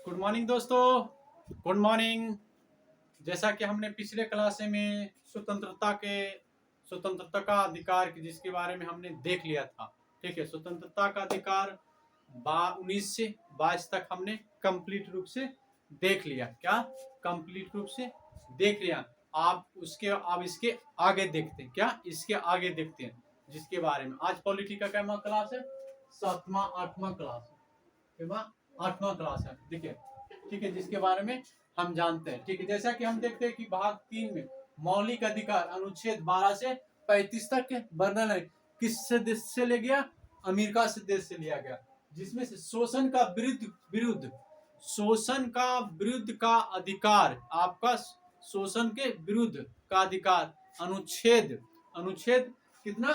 Good morning दोस्तों, good morning. जैसा कि हमने पिछले क्लास में स्वतंत्रता का अधिकार जिसके बारे में हमने देख लिया था। ठीक है, स्वतंत्रता का अधिकार 19 से 22 तक हमने कंप्लीट रूप से देख लिया। क्या कंप्लीट रूप से देख लिया? आप इसके आगे देखते हैं। क्या इसके आगे देखते हैं जिसके बारे में आज पॉलिटी का क्या क्लास है? 7वां 8वां क्लास है। 8वां क्लास है। देखिए, ठीक है, जिसके बारे में हम जानते हैं। ठीक है, जैसा कि हम देखते हैं कि भाग 3 में मौलिक अधिकार अनुच्छेद 12 से 35 तक के वर्णन है। किस देश से ले गया? अमेरिका से देश से लिया गया, जिसमें से शोषण का विरुद्ध शोषण का विरुद्ध का अधिकार, आपका शोषण के विरुद्ध का अधिकार अनुच्छेद अनुच्छेद कितना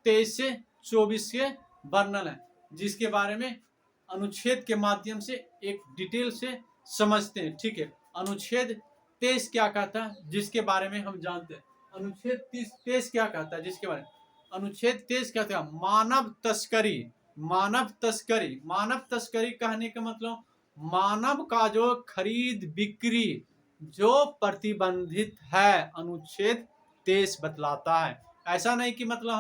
23 से 24 के वर्णन है, जिसके बारे में अनुच्छेद के माध्यम से एक डिटेल से समझते हैं। ठीक है, अनुच्छेद 23 क्या कहता है जिसके बारे में हम जानते हैं। अनुच्छेद 23 क्या कहता है जिसके बारे में अनुच्छेद 23 कहता है मानव तस्करी। मानव तस्करी कहने का मतलब मानव का जो खरीद बिक्री जो प्रतिबंधित है, अनुच्छेद 23 बतलाता है। ऐसा नहीं कि मतलब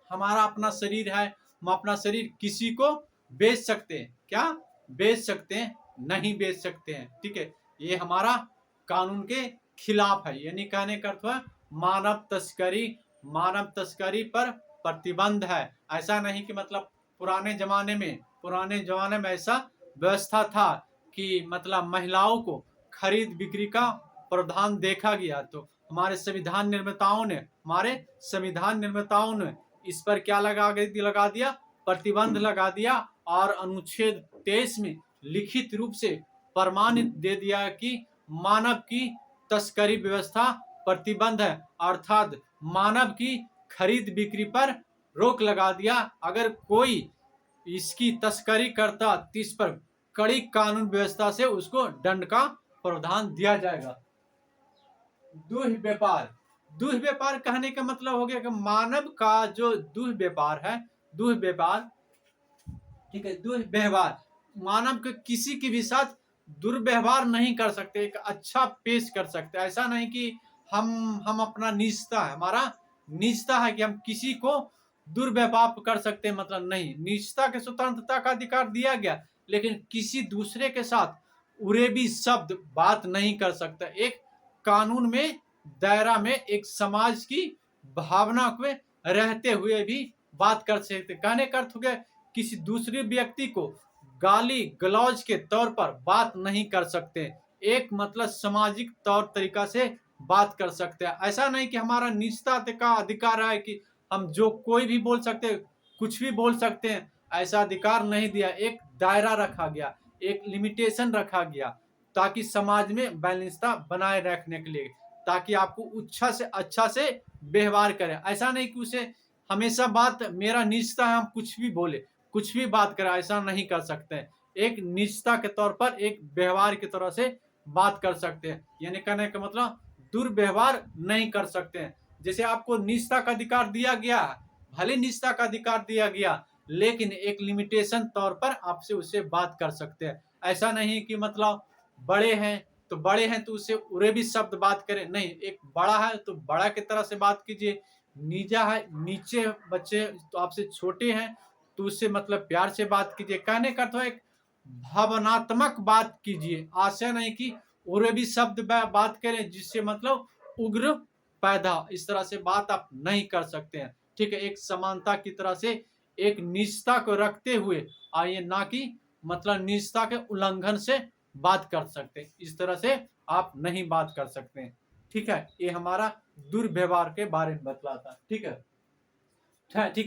हमारा अपना शरीर है, हम अपना शरीर किसी को बेच सकते हैं। क्या बेच सकते हैं? नहीं बेच सकते हैं। ठीक है, ये हमारा कानून के खिलाफ है। यानी कहने का अर्थ है मानव तस्करी पर प्रतिबंध है। ऐसा नहीं कि मतलब पुराने जमाने में ऐसा व्यवस्था था कि मतलब महिलाओं को खरीद बिक्री का प्रावधान देखा गया, तो हमारे संविधान निर्माताओं ने इस पर क्या लगा दिया? प्रतिबंध लगा दिया। और अनुच्छेद 23 में लिखित रूप से प्रमाणित दे दिया कि मानव की तस्करी व्यवस्था प्रतिबंध है, अर्थात मानव की खरीद बिक्री पर रोक लगा दिया। अगर कोई इसकी तस्करी करता तो इस पर कड़ी कानून व्यवस्था से उसको दंड का प्रावधान दिया जाएगा। दुर्व्यापार कहने का मतलब हो गया कि मानव का जो दुर्व्यापार है, ठीक है, दुर्व्यवहार, मानव के किसी के भी साथ दुर्व्यवहार नहीं कर सकते, एक अच्छा पेश कर सकते। ऐसा नहीं कि हम अपना निजता है, हमारा निजता है कि हम किसी को दुर्व्यवहार कर सकते हैं, मतलब नहीं। निजता के स्वतंत्रता का अधिकार दिया गया, लेकिन किसी दूसरे के साथ उरेबी शब्द बात नहीं कर सकता। एक कानून में दायरा में एक समाज की भावना में रहते हुए भी बात कर सकते। कहने का अर्थ हो गया किसी दूसरे व्यक्ति को गाली गलौज के तौर पर बात नहीं कर सकते, एक मतलब सामाजिक तौर तरीका से बात कर सकते हैं। ऐसा नहीं कि हमारा निजता का अधिकार है कि हम जो कोई भी बोल सकते हैं, कुछ भी बोल सकते हैं, ऐसा अधिकार नहीं दिया। एक दायरा रखा गया, एक लिमिटेशन रखा गया, ताकि समाज में बैलेंसता बनाए रखने के लिए, ताकि आपको अच्छा से व्यवहार करें। ऐसा नहीं कि उसे हमेशा बात मेरा निजता है, हम कुछ भी बोले, कुछ भी बात करें, ऐसा नहीं कर सकते हैं। एक निजता के तौर पर एक व्यवहार की तरह से बात कर सकते हैं। यानी कहने का मतलब दुर्व्यवहार नहीं कर सकते हैं। जैसे आपको निजता का अधिकार दिया गया, भले निजता का अधिकार दिया गया, लेकिन एक लिमिटेशन तौर पर आपसे उससे बात कर सकते हैं। ऐसा नहीं कि मतलब बड़े हैं तो उससे उरे भी शब्द बात करें, नहीं। एक बड़ा है तो बड़ा की तरह से बात कीजिए, नीचे बच्चे तो आपसे छोटे हैं तो उससे मतलब प्यार से बात कीजिए। कहने का तो एक भावनात्मक बात कीजिए, आशय नहीं कि उरे भी शब्द बात करें जिससे मतलब उग्र पैदा, इस तरह से बात आप नहीं कर सकते हैं। ठीक है, एक समानता की तरह से एक निजता को रखते हुए आइए, ना कि मतलब निजता के उल्लंघन से बात कर सकते, इस तरह से आप नहीं बात कर सकते हैं। ठीक है, ये हमारा दुर्व्यवहार के बारे में बतलाता है। ठीक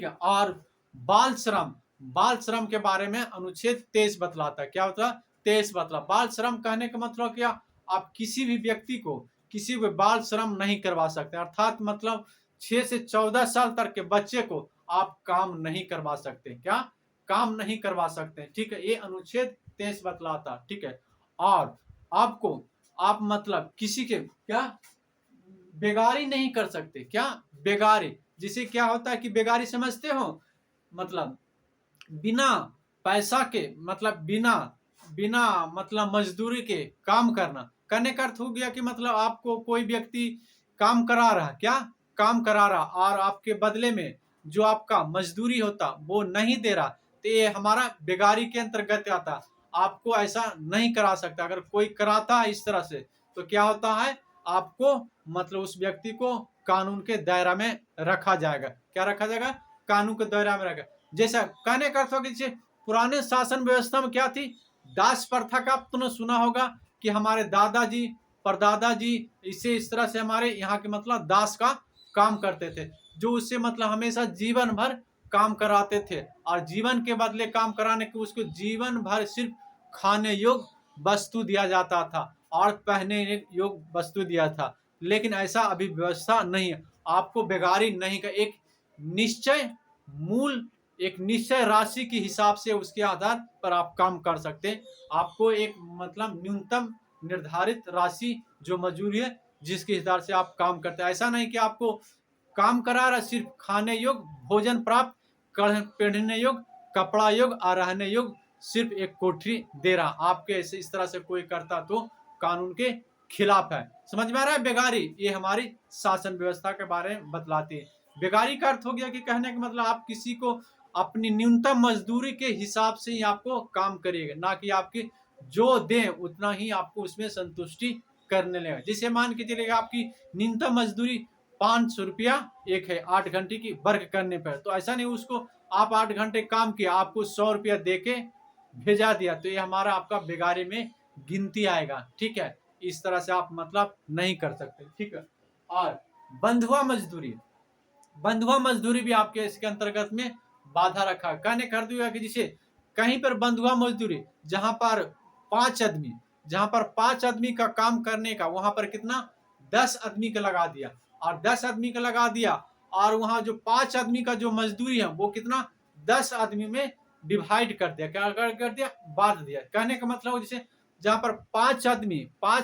है। और बाल श्रम के बारे में अनुच्छेद 23 बतलाता है। क्या बतला? 23 बतला। बाल श्रम कहने का मतलब क्या? आप किसी भी व्यक्ति को किसी भी बाल श्रम नहीं करवा सकते, अर्थात मतलब 6 से 14 साल तक के बच्चे को आप काम नहीं करवा सकते। क्या? काम नहीं करवा सकते। ठीक है, ये अनुच्छेद 23 बतलाता। ठीक है, और आप मतलब किसी के क्या बेगारी नहीं कर सकते। क्या? बेगारी, जिसे क्या होता है कि बेगारी समझते हो? मतलब बिना पैसा के, मतलब बिना बिना मतलब मजदूरी के काम करना। करने का अर्थ हो गया कि मतलब आपको कोई व्यक्ति काम करा रहा, क्या? काम करा रहा और आपके बदले में जो आपका मजदूरी होता वो नहीं दे रहा, तो ये हमारा बेगारी के अंतर्गत आता। आपको ऐसा नहीं करा सकता। अगर कोई कराता है इस तरह से तो क्या होता है, आपको मतलब उस व्यक्ति को कानून के दायरा में रखा जाएगा। क्या रखा जाएगा? कानून के दायरा में रखा। जैसा कहने का अर्थ कि पुराने शासन व्यवस्था में क्या थी, दास प्रथा का तुमने सुना होगा कि हमारे दादाजी परदादा जी इसे इस तरह से हमारे यहाँ के मतलब दास का काम करते थे, जो उससे मतलब हमेशा जीवन भर काम कराते थे और जीवन के बदले काम कराने के उसको जीवन भर सिर्फ खाने योग्य वस्तु दिया जाता था और पहने योग्य वस्तु दिया था। लेकिन ऐसा अभी व्यवस्था नहीं है। आपको बेगारी नहीं का एक निश्चय मूल, एक निश्चय राशि के हिसाब से उसके आधार पर आप काम कर सकते हैं। आपको एक मतलब न्यूनतम निर्धारित राशि जो मजदूरी है जिसके हिसाब से आप काम करते हैं। ऐसा नहीं कि आपको काम करा रहा, सिर्फ खाने योग्य भोजन प्राप्त, पहनने योग्य कपड़ा योग्य और रहने योग्य सिर्फ एक कोठरी दे रहा। आपके ऐसे इस तरह से कोई करता तो कानून के खिलाफ है। समझ में आ रहा है? बेगारी ये हमारी शासन व्यवस्था के बारे में बतलाती है। बेगारी का अर्थ हो गया कि कहने का मतलब आप किसी को अपनी न्यूनतम मजदूरी के हिसाब से ही आपको काम करिएगा, ना कि आपकी जो दें उतना ही आपको उसमें संतुष्टि करने लगेगा। जिसे मान के चलेगा आपकी न्यूनतम मजदूरी 500 रुपया एक है 8 घंटे की वर्क करने पर, तो ऐसा नहीं उसको आप 8 घंटे काम किया आपको 100 रुपया दे के भेजा दिया, तो ये हमारा आपका बेगारी में गिनती आएगा। ठीक है, इस तरह से आप मतलब नहीं कर सकते। ठीक है, और बंधुआ मजदूरी, बंधुआ मजदूरी भी आपके इसके अंतर्गत में बाधा रखा। कहने कर दिया कि जैसे कहीं पर बंधुआ मजदूरी जहां पर 5 आदमी, जहां पर 5 आदमी का काम करने का वहां पर कितना 10 आदमी का लगा दिया, और 10 आदमी का लगा दिया और वहां जो 5 आदमी का जो मजदूरी है वो कितना 10 आदमी में डिवाइड कर दिया। क्या कर दिया? बांट दिया। कहने का मतलब जैसे जहां पर 5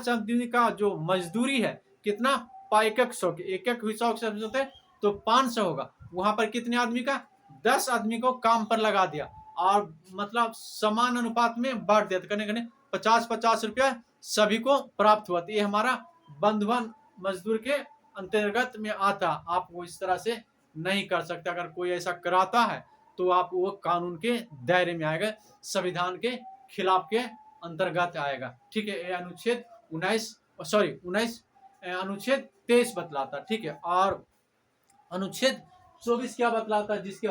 आदमी का जो मजदूरी है कितना एक एक सौ के एक एक हिस्सा होते, तो 500 होगा। वहां पर कितने आदमी का 10 आदमी को काम पर लगा दिया और मतलब समान अनुपात में बांट दिया। कहने कहने 50-50 रुपया सभी को प्राप्त हुआ। ये हमारा बंधुआ मजदूर के अंतर्गत में आता। आप वो इस तरह से नहीं कर सकते। अगर कोई ऐसा कराता है तो आप वो कानून के दायरे में आएगा, संविधान के खिलाफ के अंतर्गत आएगा। ठीक है, ये अनुच्छेद 19 अनुच्छेद 23 बतलाता। ठीक है, और अनुच्छेद 24 क्या बतलाता है? जिसके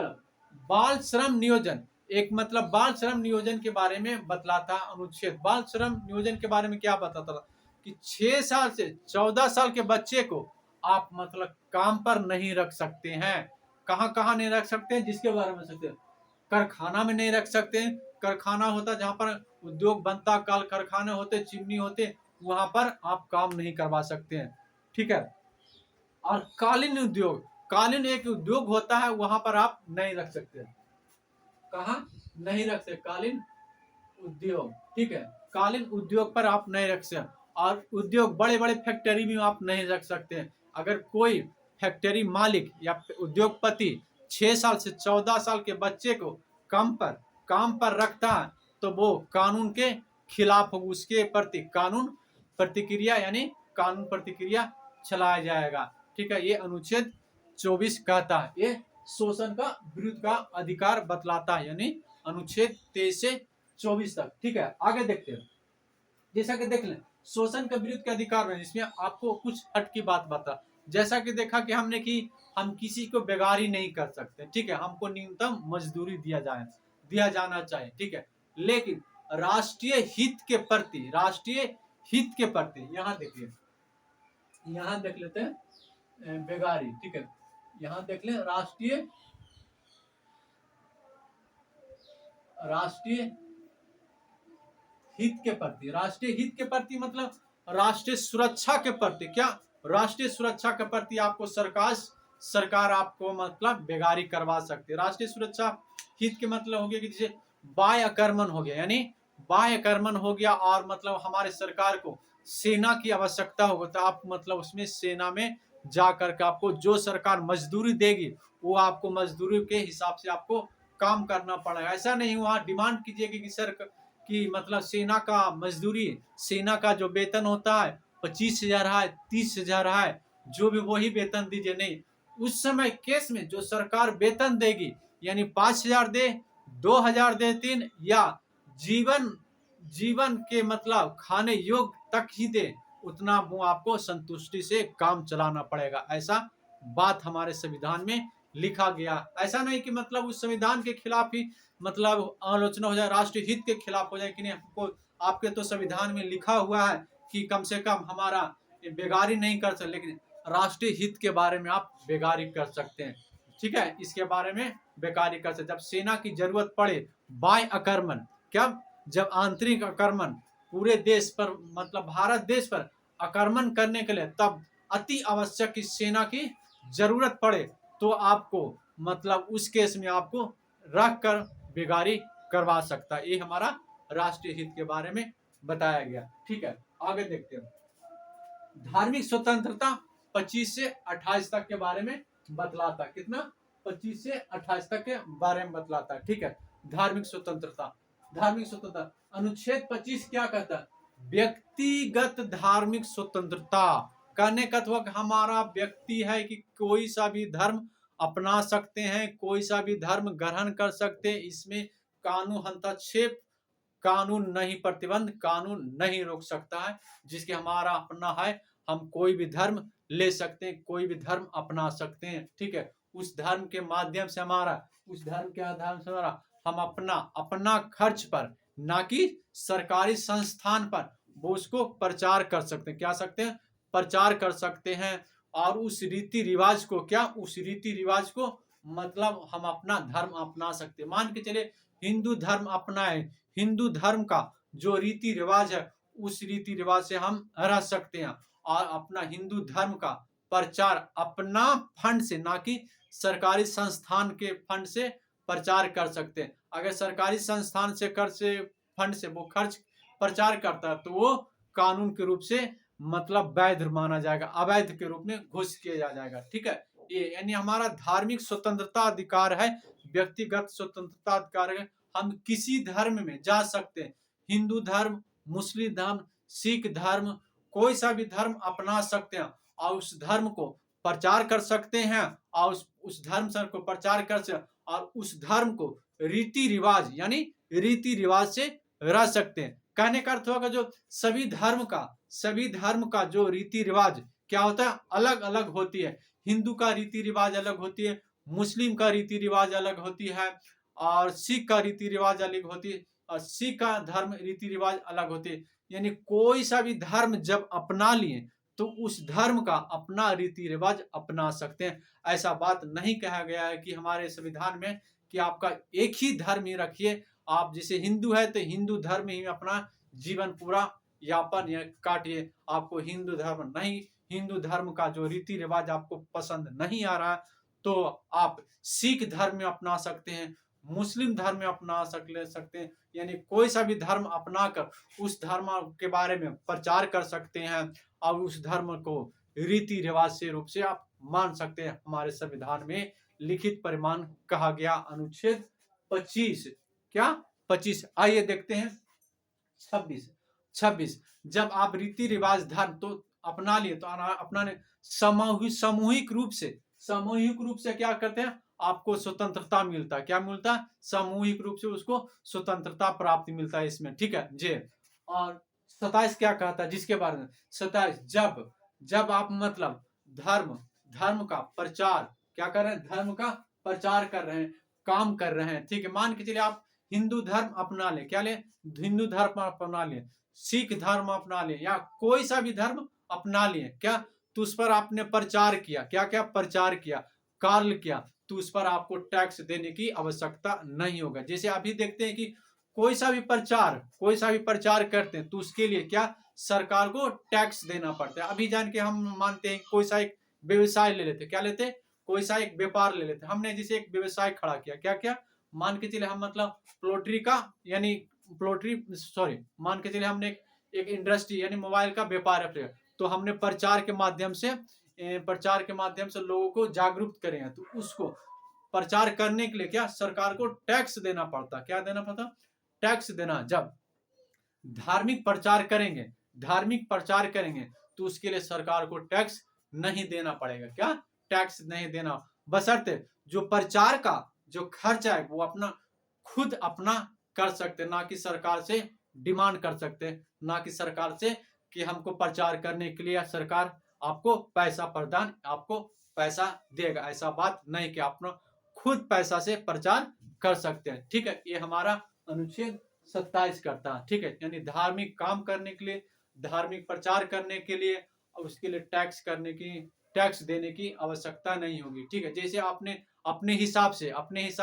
बाल श्रम नियोजन, एक मतलब बाल श्रम नियोजन के बारे में बतलाता अनुच्छेद। बाल श्रम नियोजन के बारे में क्या बताता था कि 6 साल से 14 साल के बच्चे को आप मतलब काम पर नहीं रख सकते हैं। कहां कहां नहीं रख सकते हैं? जिसके बारे में सकते हैं, कारखाना में नहीं रख सकते हैं। कारखाना होता जहां पर उद्योग बनता, कल कारखाने होते, चिमनी होते, वहां पर आप काम नहीं करवा सकते हैं। ठीक है, और कालीन उद्योग, कालीन एक उद्योग होता है, वहां पर आप नहीं रख सकते। कहा नहीं रख सकते? कालीन उद्योग। ठीक है, कालीन उद्योग पर आप नहीं रख सकते। और उद्योग बड़े बड़े फैक्ट्री में आप नहीं रख सकते। अगर कोई फैक्ट्री मालिक या उद्योगपति 6 साल से 14 साल के बच्चे को काम पर रखता है तो वो कानून के खिलाफ हो, उसके प्रति कानून प्रतिक्रिया यानी कानून प्रतिक्रिया चलाया जाएगा। ठीक है, ये अनुच्छेद 24 कहता है, ये शोषण का विरुद्ध का अधिकार बतलाता है, यानी अनुच्छेद 23 से 24 तक। ठीक है, आगे देखते हैं। जैसा कि देख लें शोषण के विरुद्ध के अधिकार में, जिसमें आपको कुछ हट की बात बता। जैसा कि देखा कि हमने कि हम किसी को बेगारी नहीं कर सकते। ठीक है, हमको न्यूनतम मजदूरी दिया जाना चाहिए। ठीक है, लेकिन राष्ट्रीय हित के प्रति, राष्ट्रीय हित के प्रति यहाँ देखिए, यहाँ देख लेते हैं बेगारी। ठीक है, यहाँ देख लें राष्ट्रीय हित के प्रति, राष्ट्रीय हित के प्रति मतलब राष्ट्रीय सुरक्षा के प्रति। क्या? राष्ट्रीय सुरक्षा के प्रति आपको सरकार आपको मतलब बेगारी करवा सकती है। राष्ट्रीय सुरक्षा हित के मतलब हो गया कि जैसे बाह्य आक्रमण हो गया, यानी बाह्य आक्रमण हो गया और मतलब हमारे सरकार को सेना की आवश्यकता होगा, तो आप मतलब उसमें सेना में जा करके आपको जो सरकार मजदूरी देगी वो आपको मजदूरी के हिसाब से आपको काम करना पड़ेगा। ऐसा नहीं वहां डिमांड कीजिएगा कि सर कि मतलब सेना का मजदूरी, सेना का जो वेतन होता है 25,000 है, 30,000 है, जो भी वही वेतन दीजिए। नहीं, उस समय केस में जो सरकार वेतन देगी, यानी 5,000 दे, 2,000 दे, 3, या जीवन जीवन के मतलब खाने योग्य तक ही दे, उतना वो आपको संतुष्टि से काम चलाना पड़ेगा। ऐसा बात हमारे संविधान में लिखा गया। ऐसा नहीं कि मतलब उस संविधान के खिलाफ ही मतलब आलोचना हो जाए, राष्ट्रीय हित के खिलाफ हो जाए कि नहीं, आपको आपके तो संविधान में लिखा हुआ है कि कम से कम हमारा बेगारी नहीं कर सकते, लेकिन राष्ट्रीय हित के बारे में आप बेगारी कर सकते हैं। ठीक है, इसके बारे में बेकारी कर सकते। जब सेना की जरूरत पड़े, बाह्य आक्रमण, क्या, जब आंतरिक आक्रमण पूरे देश पर मतलब भारत देश पर आक्रमण करने के लिए, तब अति आवश्यक इस सेना की जरूरत पड़े तो आपको मतलब उस केस में आपको रख कर बेगारी करवा सकता है। ये हमारा राष्ट्रीय हित के बारे में बताया गया। ठीक है, आगे देखते हैं। धार्मिक स्वतंत्रता 25 से 28 तक के बारे में बतलाता। कितना? 25 से 28 तक के बारे में बतलाता। ठीक है, धार्मिक स्वतंत्रता। धार्मिक स्वतंत्रता अनुच्छेद 25 क्या कहता है? व्यक्तिगत धार्मिक स्वतंत्रता। कहने का तो हमारा व्यक्ति है कि कोई सा भी धर्म अपना सकते हैं, कोई सा भी धर्म ग्रहण कर सकते हैं, इसमें कानून हस्तक्षेप, कानून नहीं प्रतिबंध, कानून नहीं रोक सकता है। जिसके हमारा अपना है, हम कोई भी धर्म ले सकते हैं, कोई भी धर्म अपना सकते हैं। ठीक है, उस धर्म के माध्यम से हमारा, उस धर्म के आधार से हमारा, हम अपना अपना खर्च पर, ना कि सरकारी संस्थान पर, वो उसको प्रचार कर सकते हैं। क्या सकते हैं? प्रचार कर सकते हैं। और उस रीति रिवाज को, क्या, उस रीति रिवाज को मतलब हम अपना धर्म अपना सकते हैं। मान के चले हिंदू धर्म अपनाए, हिंदू धर्म का जो रीति रिवाज है, उस रीति रिवाज से हम रह सकते हैं और अपना हिंदू धर्म का प्रचार अपना फंड से, ना कि सरकारी संस्थान के फंड से प्रचार कर सकते हैं। अगर सरकारी संस्थान से कर से फंड से वो खर्च प्रचार करता है तो वो कानून के रूप से मतलब वैध माना जाएगा, अवैध के रूप में घोषित किया जाएगा। ठीक है, ये यानी हमारा धार्मिक स्वतंत्रता अधिकार है, व्यक्तिगत स्वतंत्रता अधिकार है। हम किसी धर्म में जा सकते हैं, हिंदू धर्म, मुस्लिम धर्म, सिख धर्म, कोई सा भी धर्म अपना सकते हैं और उस धर्म को प्रचार कर सकते हैं और उस धर्म सर को प्रचार कर सकते हैं और उस धर्म को रीति रिवाज, यानी रीति रिवाज से रह सकते हैं। कहने का अर्थ होगा जो सभी धर्म का जो रीति रिवाज क्या होता है, अलग अलग होती है। हिंदू का रीति रिवाज अलग होती है, मुस्लिम का रीति रिवाज अलग होती है, और सिख का रीति रिवाज अलग होती है, और सिख का धर्म रीति रिवाज अलग होती है। यानी कोई सा भी धर्म जब अपना लिए तो उस धर्म का अपना रीति रिवाज अपना सकते हैं। ऐसा बात नहीं कहा गया है कि हमारे संविधान में कि आपका एक ही धर्म ही रखिए, आप जैसे हिंदू है तो हिंदू धर्म ही अपना जीवन पूरा यापन या काटिए। आपको हिंदू धर्म नहीं, हिंदू धर्म का जो रीति रिवाज आपको पसंद नहीं आ रहा तो आप सिख धर्म में अपना सकते हैं, मुस्लिम धर्म में अपना सकते हैं। यानी कोई सा भी धर्म अपनाकर उस धर्म के बारे में प्रचार कर सकते हैं और उस धर्म को रीति रिवाज से रूप से आप मान सकते हैं। हमारे संविधान में लिखित परिमाण कहा गया अनुच्छेद 25। क्या? 25। आइए देखते हैं 26। 26 जब आप रीति रिवाज धर्म तो अपना लिए तो अपनाने सामूहिक रूप से क्या करते हैं, आपको स्वतंत्रता मिलता है। क्या मिलता है? सामूहिक रूप से उसको स्वतंत्रता प्राप्ति मिलता है इसमें। ठीक है जे। और 27 क्या कहता है जिसके बारे में? 27 जब आप मतलब धर्म का प्रचार क्या कर रहे हैं, धर्म का प्रचार कर रहे हैं, काम कर रहे हैं। ठीक है, मान के चलिए आप हिंदू धर्म अपना ले, क्या ले, हिंदू धर्म अपना ले, सिख धर्म अपना ले, या कोई सा भी धर्म अपना लिए, क्या, तो उस पर आपने प्रचार किया, क्या क्या प्रचार किया, कार्य किया, तो उस पर आपको टैक्स देने की आवश्यकता नहीं होगा। जैसे अभी देखते हैं कि कोई सा भी प्रचार करते हैं तो उसके लिए क्या, सरकार को टैक्स देना पड़ता है। अभी जान के हम मानते हैं कोई सा एक व्यवसाय ले लेते, क्या लेते, कोई सा एक व्यापार ले लेते, हमने जैसे एक व्यवसाय खड़ा किया, क्या क्या, मान के चले हम मतलब पोल्ट्री का, यानी मान के चले हमने एक इंडस्ट्री यानी मोबाइल का व्यापार है, तो हमने प्रचार के माध्यम से लोगों को जागरूक करें हैं, तो उसको प्रचार करने के लिए क्या, सरकार को टैक्स देना पड़ता। क्या देना पड़ता? टैक्स देना। धार्मिक प्रचार करेंगे, धार्मिक प्रचार करेंगे तो उसके लिए सरकार को टैक्स नहीं देना पड़ेगा। क्या? टैक्स नहीं देना, बशर्ते जो प्रचार का जो खर्चा है वो अपना खुद अपना कर सकते, ना कि सरकार से डिमांड कर सकते, ना कि सरकार से कि हमको प्रचार करने के लिए सरकार आपको पैसा प्रदान, आपको पैसा देगा। ऐसा बात नहीं कि अपना खुद पैसा से प्रचार कर सकते हैं। ठीक है, ये हमारा अनुच्छेद 27 करता है। ठीक है, यानी धार्मिक काम करने के लिए, धार्मिक प्रचार करने के लिए उसके लिए टैक्स देने की आवश्यकता नहीं होगी। ठीक है, जैसे आपने अपने हिसाब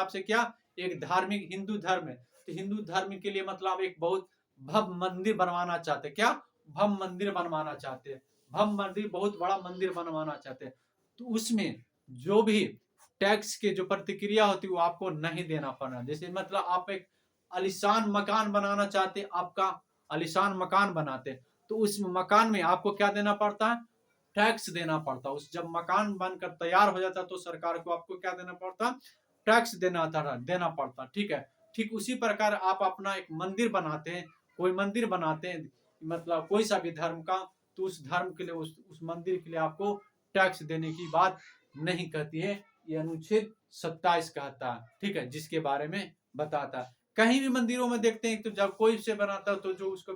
से क्या, एक धार्मिक हिंदू धर्म है तो हिंदू धर्म के लिए मतलब एक बहुत भव्य मंदिर बनवाना चाहते, क्या भव्य मंदिर बनवाना चाहते हैं, भव्य मंदिर, बहुत बड़ा मंदिर बनवाना चाहते हैं, तो उसमें जो भी टैक्स के जो प्रतिक्रिया होती है वो आपको नहीं देना पड़ना। जैसे मतलब आप एक आलीशान मकान बनाना चाहते, आपका आलीशान मकान बनाते, तो उस मकान में आपको क्या देना पड़ता है? टैक्स देना पड़ता। उस जब मकान बनकर तैयार हो जाता तो सरकार को आपको क्या देना पड़ता? टैक्स देना पड़ता। ठीक है, ठीक उसी प्रकार आप अपना एक मंदिर बनाते हैं, कोई मंदिर बनाते हैं, मतलब कोई सा भी धर्म का, तो उस धर्म के लिए, उस मंदिर के लिए आपको टैक्स देने की बात नहीं कहती है, ये अनुच्छेद 27 कहता है। ठीक है, जिसके बारे में बताता है। कहीं भी मंदिरों में देखते हैं तो जब कोई से बनाता है तो जो उसको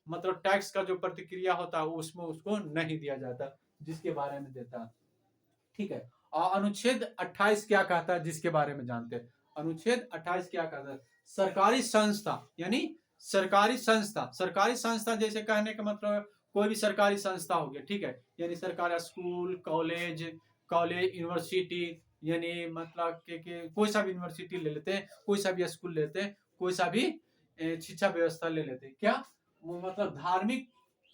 मतलब टैक्स का जो प्रतिक्रिया होता है उसमें उसको नहीं दिया जाता, जिसके बारे में देता है। ठीक है, और अनुच्छेद 28 क्या कहता है, जिसके बारे में जानते हैं। अनुच्छेद 28 क्या कहता है? सरकारी संस्था, यानी सरकारी संस्था जैसे कहने का मतलब कोई भी सरकारी संस्था हो गया। ठीक है, यानी सरकारी स्कूल, कॉलेज यूनिवर्सिटी, यानी मतलब के कोई सा भी यूनिवर्सिटी ले लेते हैं, कोई सा भी स्कूल लेते हैं, कोई सा भी शिक्षा व्यवस्था ले लेते हैं। क्या वो मतलब धार्मिक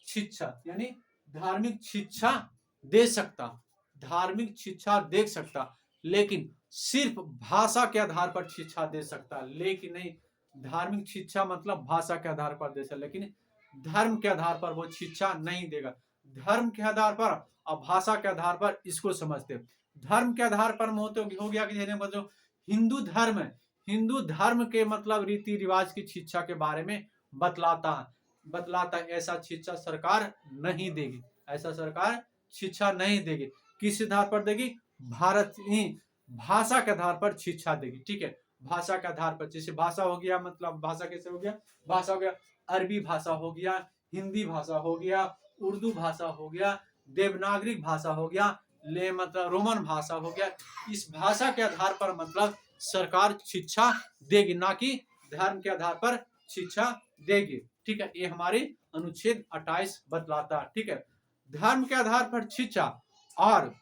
शिक्षा, यानी धार्मिक शिक्षा दे सकता, धार्मिक शिक्षा दे सकता, लेकिन सिर्फ भाषा के आधार पर शिक्षा दे सकता, लेकिन नहीं धार्मिक शिक्षा मतलब भाषा के आधार पर दे सकता, लेकिन धर्म के आधार पर वो शिक्षा नहीं देगा। धर्म के आधार पर और भाषा के आधार पर इसको समझते। धर्म के आधार पर हो गया कि मतलब हिंदू धर्म है, हिंदू धर्म के मतलब रीति रिवाज की शिक्षा के बारे में बतलाता है, ऐसा शिक्षा सरकार नहीं देगी, ऐसा सरकार शिक्षा नहीं देगी। किस आधार पर देगी? भारतीय भाषा के आधार पर शिक्षा देगी। ठीक है, भाषा के आधार पर, जैसे भाषा हो गया, मतलब भाषा कैसे हो गया? भाषा हो गया अरबी भाषा हो गया, हिंदी भाषा हो गया, उर्दू भाषा हो गया, देवनागरिक भाषा हो गया, ले मतलब रोमन भाषा हो गया। इस भाषा के आधार पर मतलब सरकार शिक्षा देगी, ना कि धर्म के आधार पर शिक्षा देगी। ठीक है, ये हमारे अनुच्छेद 28 बतलाता है। ठीक है, धर्म के आधार पर शिक्षा और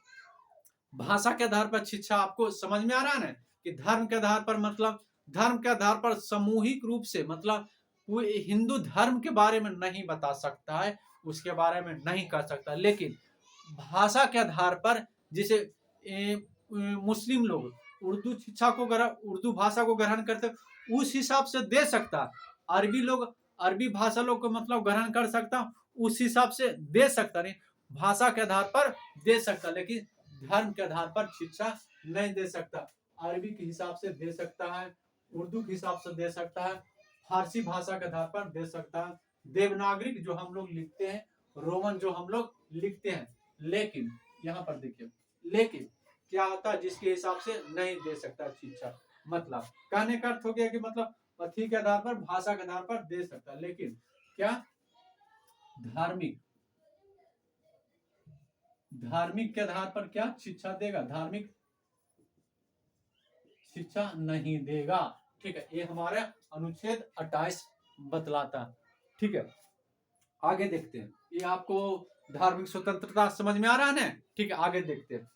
भाषा के आधार पर शिक्षा आपको समझ में आ रहा है ना, कि धर्म के आधार पर मतलब धर्म के आधार पर सामूहिक रूप से मतलब कोई हिंदू धर्म के बारे में नहीं बता सकता है, उसके बारे में नहीं कर सकता, लेकिन भाषा के आधार पर जैसे मुस्लिम लोग उर्दू शिक्षा को उर्दू भाषा को ग्रहण करते उस हिसाब से दे सकता, अरबी लोग अरबी भाषा लोग को मतलब ग्रहण कर सकता, उस हिसाब से दे सकता, नहीं भाषा के आधार पर दे सकता, लेकिन धर्म के आधार पर शिक्षा नहीं दे सकता। अरबी के हिसाब से दे सकता है, उर्दू के हिसाब से दे सकता है, फारसी भाषा के आधार पर दे सकता है, देवनागरिक जो हम लोग लिखते हैं, रोमन जो हम लोग लिखते हैं, लेकिन यहाँ पर देखिए, लेकिन क्या होता है जिसके हिसाब से नहीं दे सकता शिक्षा, मतलब कहने का अर्थ हो गया कि मतलब पथी के आधार पर, भाषा के आधार पर दे सकता, लेकिन क्या धार्मिक के आधार पर क्या शिक्षा देगा? धार्मिक शिक्षा नहीं देगा। ठीक है, ये हमारा अनुच्छेद 28 बतलाता। ठीक है, आगे देखते हैं, ये आपको धार्मिक स्वतंत्रता समझ में आ रहा है ना? ठीक है, आगे देखते हैं,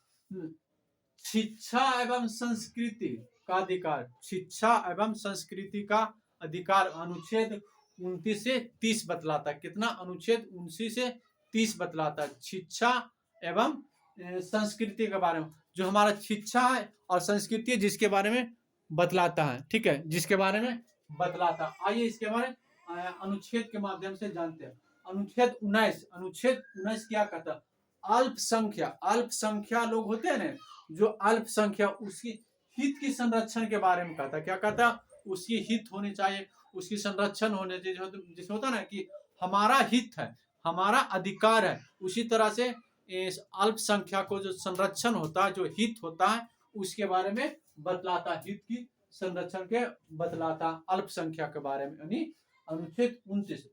शिक्षा एवं संस्कृति का अधिकार, शिक्षा एवं संस्कृति का अधिकार अनुच्छेद 29 से 30 बतलाता है। कितना? अनुच्छेद 29 से 30 बतलाता है शिक्षा एवं संस्कृति के बारे में, जो हमारा शिक्षा है और संस्कृति है जिसके बारे में बतलाता है। ठीक है, जिसके बारे में बतलाता है। आइए इसके बारे में अनुच्छेद के माध्यम से जानते हैं। अनुच्छेद 19 क्या कहता है? अल्पसंख्या लोग होते हैं ना, जो अल्पसंख्या उसकी हित की संरक्षण के बारे में कहता है। क्या कहता है? उसकी हित होनी चाहिए, उसकी संरक्षण होने चाहिए। जैसे होता है ना कि हमारा हित है, हमारा अधिकार है, उसी तरह से इस अल्पसंख्यक को जो संरक्षण होता है, जो हित होता है, उसके बारे में बतलाता, हित की संरक्षण के बतलाता अल्पसंख्यक के बारे में, यानी अनुच्छेद 29।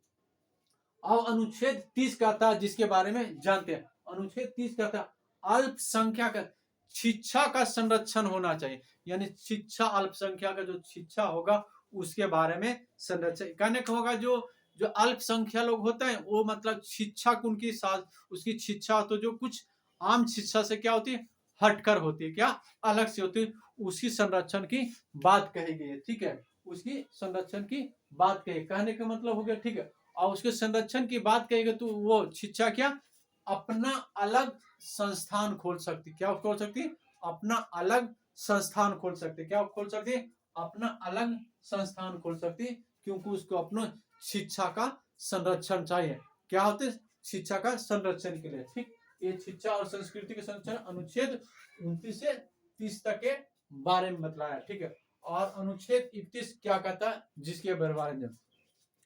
अब अनुच्छेद 30 कहता है, जिसके बारे में जानते हैं। अनुच्छेद 30 कहता है अल्पसंख्यक शिक्षा का संरक्षण होना चाहिए, यानी शिक्षा, अल्पसंख्यक का जो शिक्षा होगा उसके बारे में संरक्षण कहने का होगा। जो जो अल्पसंख्यक लोग होते हैं वो मतलब शिक्षा को उनकी साथ, उसकी शिक्षा तो जो कुछ आम शिक्षा से क्या होती है, हटकर होती है, क्या अलग से होती है, उसकी संरक्षण की बात कही गई है। ठीक है, उसकी संरक्षण की बात कही, कहने का मतलब हो गया। ठीक है, और उसके संरक्षण की बात कहेगा तो वो शिक्षा क्या अपना अलग संस्थान खोल सकती, क्या खोल सकती, अपना अलग संस्थान खोल सकती, क्या खोल सकती, अपना अलग संस्थान खोल सकती, क्योंकि उसको अपना शिक्षा का संरक्षण चाहिए। क्या होते, शिक्षा का संरक्षण के लिए। ठीक, ये शिक्षा और संस्कृति के संरक्षण अनुच्छेद 29 से 30 तक के बारे में बतलाया। ठीक है, और अनुच्छेद 31 क्या कहता है, जिसके बारे में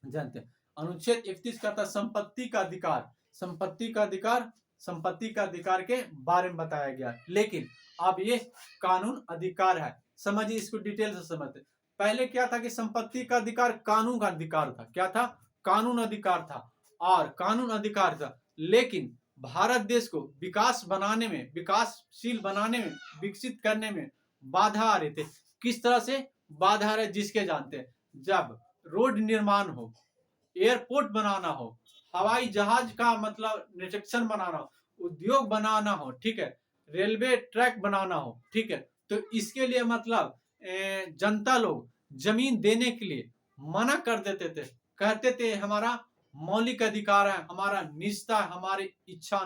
जानते हैं। अनुच्छेद 31 कहता है संपत्ति का अधिकार, संपत्ति का अधिकार, संपत्ति का अधिकार के बारे में बताया गया। लेकिन अब ये कानून अधिकार है, समझिए इसको डिटेल से समझते। पहले क्या था कि संपत्ति का अधिकार कानून का अधिकार था, क्या था, कानून अधिकार था, और कानून अधिकार था। लेकिन भारत देश को विकास बनाने में, विकासशील बनाने में, विकसित करने में बाधा आ रही थी। किस तरह से बाधा आ रहे, जिसके जानते हैं, जब रोड निर्माण हो, एयरपोर्ट बनाना हो, हवाई जहाज का मतलब निरीक्षण बनाना हो, उद्योग बनाना हो, ठीक है, रेलवे ट्रैक बनाना हो, ठीक है, तो इसके लिए मतलब जनता लोग जमीन देने के लिए मना कर देते थे, कहते थे हमारा मौलिक अधिकार है, हमारा निजता है, हमारी इच्छा,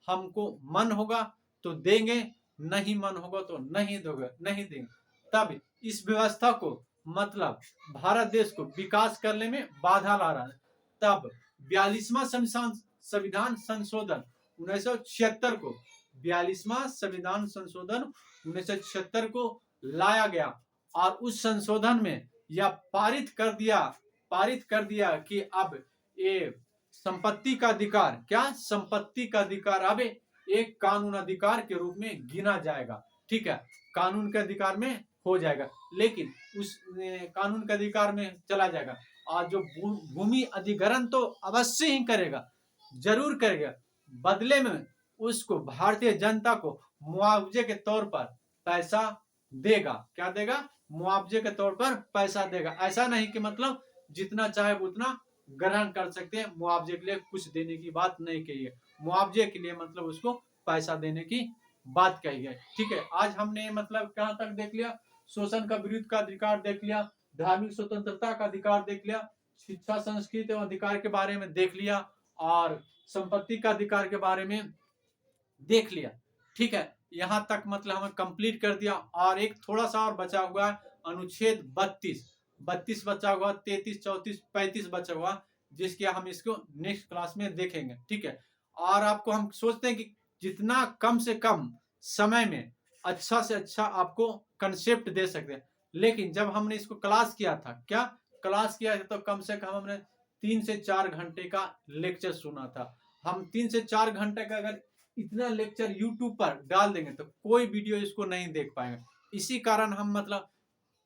हमको मन होगा तो देंगे, नहीं मन होगा तो नहीं दोगे, नहीं देंगे। तब इस व्यवस्था को मतलब भारत देश को विकास करने में बाधा ला रहा है। तब 42वां संविधान संशोधन 1976 को, 42वां संविधान संशोधन 1976 को लाया गया, और उस संशोधन में यह पारित कर दिया कि अब ये संपत्ति का अधिकार, क्या संपत्ति का अधिकार अब एक कानून अधिकार के रूप में गिना जाएगा। ठीक है, कानून के अधिकार में हो जाएगा, लेकिन उस कानून के अधिकार में चला जाएगा। और जो भूमि अधिग्रहण तो अवश्य ही करेगा, जरूर करेगा, बदले में उसको भारतीय जनता को मुआवजे के तौर पर पैसा देगा। क्या देगा, मुआवजे के तौर पर पैसा देगा। ऐसा नहीं कि मतलब जितना चाहे उतना ग्रहण कर सकते हैं, मुआवजे के लिए कुछ देने की बात नहीं कही है, मुआवजे के लिए मतलब उसको पैसा देने की बात कही है। ठीक है, आज हमने मतलब कहां तक देख लिया, शोषण का विरुद्ध का अधिकार देख लिया, धार्मिक स्वतंत्रता का अधिकार देख लिया, शिक्षा संस्कृति एवं अधिकार के बारे में देख लिया, और संपत्ति का अधिकार के बारे में देख लिया। ठीक है, यहाँ तक मतलब हमें कंप्लीट कर दिया, और एक थोड़ा सा और बचा हुआ है, अनुच्छेद 32 बचा हुआ, 33, 34, 35 बचा हुआ, जिसके हम इसको नेक्स्ट क्लास में देखेंगे। ठीक है, और आपको हम सोचते हैं कि जितना कम से कम समय में अच्छा से अच्छा आपको कंसेप्ट दे सकते हैं, लेकिन जब हमने इसको क्लास किया था, क्या क्लास किया था, तो कम से कम हमने 3 से 4 घंटे का लेक्चर सुना था। हम 3 से 4 घंटे का अगर इतना लेक्चर यूट्यूब पर डाल देंगे तो कोई वीडियो इसको नहीं देख पाएंगे। इसी कारण हम मतलब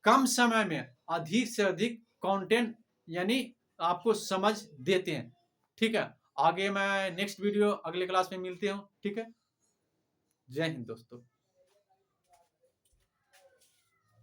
कम समय में अधिक से अधिक कंटेंट यानी आपको समझ देते हैं। ठीक है, आगे मैं नेक्स्ट वीडियो अगले क्लास में मिलते हूँ। ठीक है, जय हिंद दोस्तों।